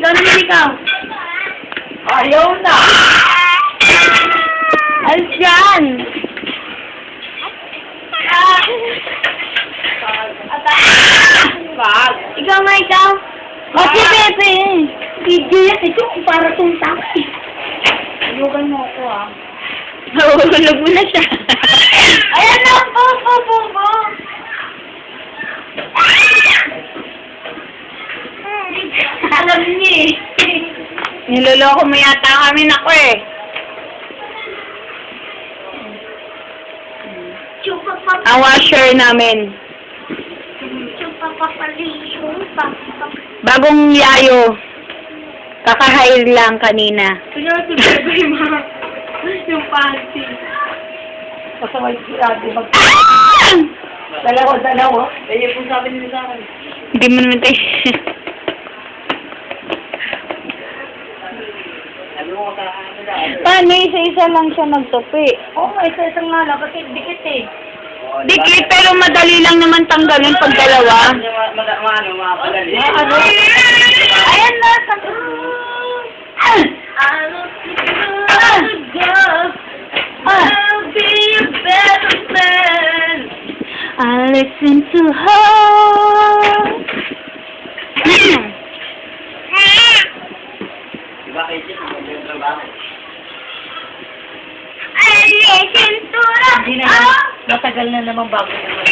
Ikaw naman ikaw. Ayaw na! Alis dyan. Wag! Ikaw nga ikaw. O si Pepe. Video yan. Ito para itong taxi. Ayugan mo ako ah. Nahulog mo na siya. Ayan na. Po. Alam niya eh. Niloloko mo yata kami nako eh. Ang washer namin. Bagong yayo. Kaka-hire lang kanina. Tingnan si Pepe yung panty. Pasaway si ate mag... Dalawa. Eh, yung sabi nila sa akin. Hindi mo naman tayo. Paano isa-isa lang siya magtupi? Oo, isa nga lang kasi dikit eh. Dikit, pero madali lang naman tanggalin pag dalawa. Ayan na. I'll be a better man. I listen to her. I listen to her. Matagal na naman bago.